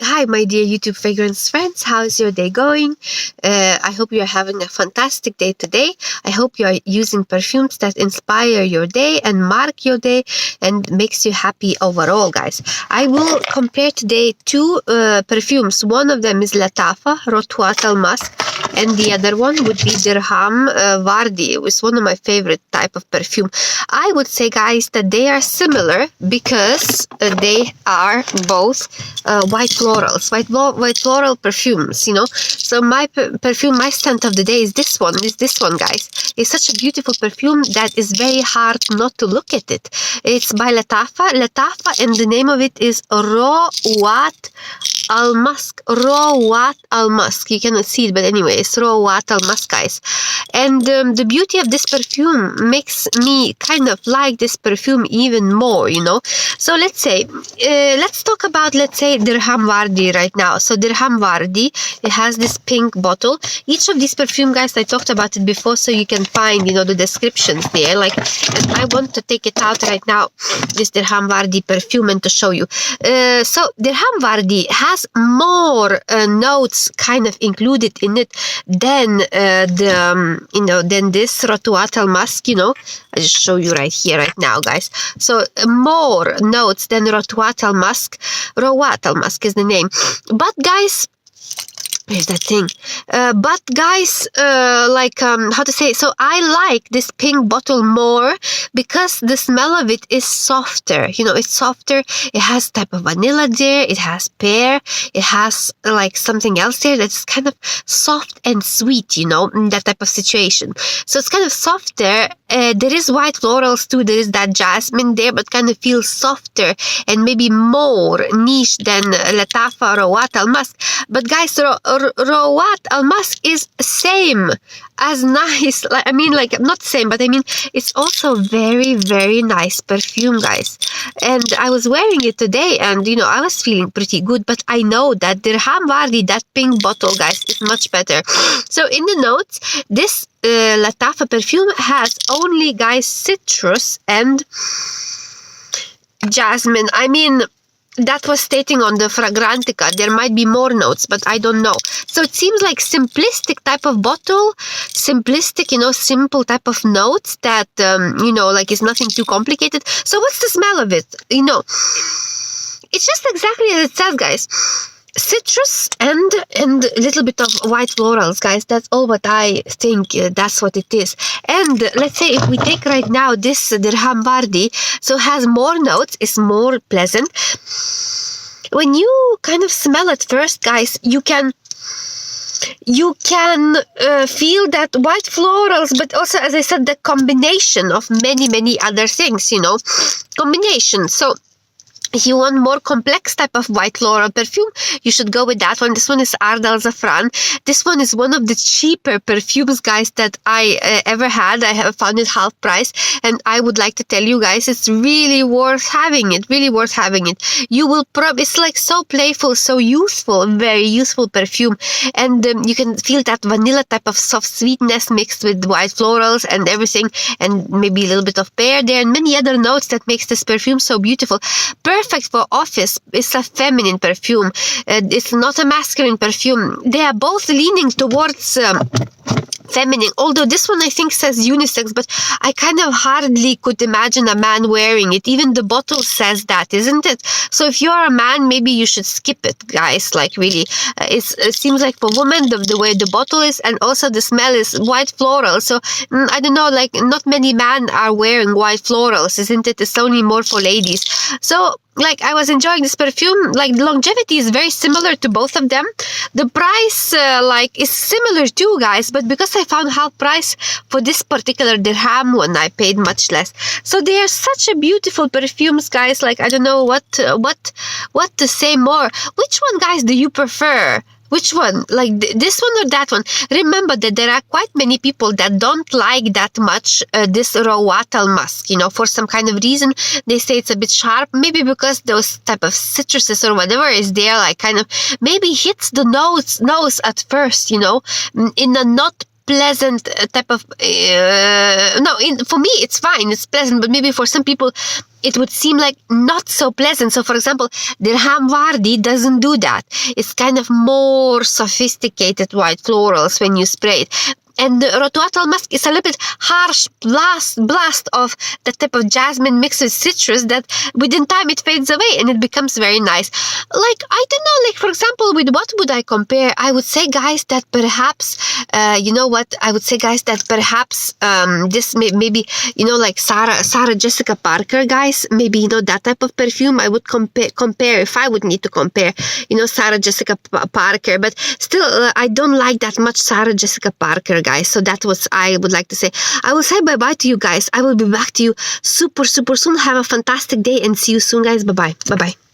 Hi, my dear YouTube fragrance friends. How's your day going? I hope you're having a fantastic day today. I hope you're using perfumes that inspire your day and mark your day and makes you happy overall, guys. I will compare today two perfumes. One of them is LATTAFA, Rouat Al Musk, and the other one would be DIRHAM WARDI. It's one of my favorite type of perfume. I would say, guys, that they are similar because they are both white florals, white floral perfumes, you know. So my perfume, my scent of the day is this one, guys. It's such a beautiful perfume that is very hard not to look at it. It's by LATTAFA, and the name of it is Rouat Al Musk. Rouat Al Musk. You cannot see it, but anyway, it's Rouat Al Musk, guys. And the beauty of this perfume makes me kind of like this perfume even more, you know. So let's say, let's talk about, let's say, DIRHAM WARDI right now. So DIRHAM WARDI, it has this pink bottle. Each of these perfume, guys, I talked about it before, so you can find, you know, the descriptions there. Like, and I want to take it out right now, this DIRHAM WARDI perfume, and to show you. So DIRHAM WARDI has more notes kind of included in it than than this Rouat Al Musk, you know. I just show you right here, right now, guys. So more notes than Rouat Al Musk. Rouat Al Musk is the name. But guys, here's that thing. But guys, how to say? So I like this pink bottle more because the smell of it is softer. You know, it's softer. It has type of vanilla there. It has pear. It has like something else there that's kind of soft and sweet, you know, in that type of situation. So it's kind of softer. There is white florals too. There is that jasmine there, but kind of feels softer and maybe more niche than LATTAFA Rouat Al Musk. But guys, Rouat Al Musk is same as nice. I mean, like, not same, but I mean, it's also very, very nice perfume, guys. And I was wearing it today, and you know, I was feeling pretty good. But I know that DIRHAM WARDI, that pink bottle, guys, is much better. So in the notes, this LATTAFA perfume has only, guys, citrus and jasmine. I mean, that was stating on the Fragrantica. There might be more notes, but I don't know. So it seems like simplistic type of bottle, simplistic, you know, simple type of notes that, you know, like it's nothing too complicated. So what's the smell of it? You know, it's just exactly as it says, guys. Citrus and a little bit of white florals, guys. That's all what I think. That's what it is. And let's say if we take right now this DIRHAM WARDI, so has more notes, is more pleasant. When you kind of smell it first, guys, you can feel that white florals, but also, as I said, the combination of many other things, you know, combination. So if you want more complex type of white floral perfume, you should go with that one. This one is ARD Al ZAAFARAN. This one is one of the cheaper perfumes, guys, that I ever had. I have found it half price, and I would like to tell you guys, it's really worth having it. Really worth having it. You will it's like so playful, so useful, very useful perfume, and you can feel that vanilla type of soft sweetness mixed with white florals and everything, and maybe a little bit of pear there, and many other notes that makes this perfume so beautiful. Perfect for office. It's a feminine perfume. It's not a masculine perfume. They are both leaning towards feminine, although this one I think says unisex, but I kind of hardly could imagine a man wearing it. Even the bottle says that, isn't it? So if you're a man, maybe you should skip it, guys. Like, really, it seems like for women, the way the bottle is, and also the smell is white floral. So I don't know, like, not many men are wearing white florals, isn't it? It's only more for ladies. So like, I was enjoying this perfume. Like, the longevity is very similar to both of them. The price is similar too, guys, but because I found half price for this particular DIRHAM one, I paid much less. So they are such a beautiful perfumes, guys. Like, I don't know what to say more. Which one, guys, do you prefer? Which one? Like this one or that one? Remember that there are quite many people that don't like that much this Rouat Al Musk. You know, for some kind of reason, they say it's a bit sharp. Maybe because those type of citruses or whatever is there, like kind of maybe hits the nose at first, you know, in a not pleasant type of for me it's fine, it's pleasant, but maybe for some people it would seem like not so pleasant. So for example, DIRHAM WARDI doesn't do that. It's kind of more sophisticated white florals when you spray it. And the Rouat Al Musk is a little bit harsh blast of the type of jasmine mixed with citrus that within time it fades away and it becomes very nice. Like, I don't know, like for example, with what would I compare? I would say, guys, that perhaps, you know what? I would say, guys, that perhaps this maybe, you know, like Sarah Jessica Parker, guys, maybe, you know, that type of perfume I would compare if I would need to compare, you know, Sarah Jessica Parker. But still, I don't like that much Sarah Jessica Parker, guys. So that was I would like to say. I will say bye-bye to you guys. I will be back to you super soon. Have a fantastic day and see you soon, guys. Bye-bye.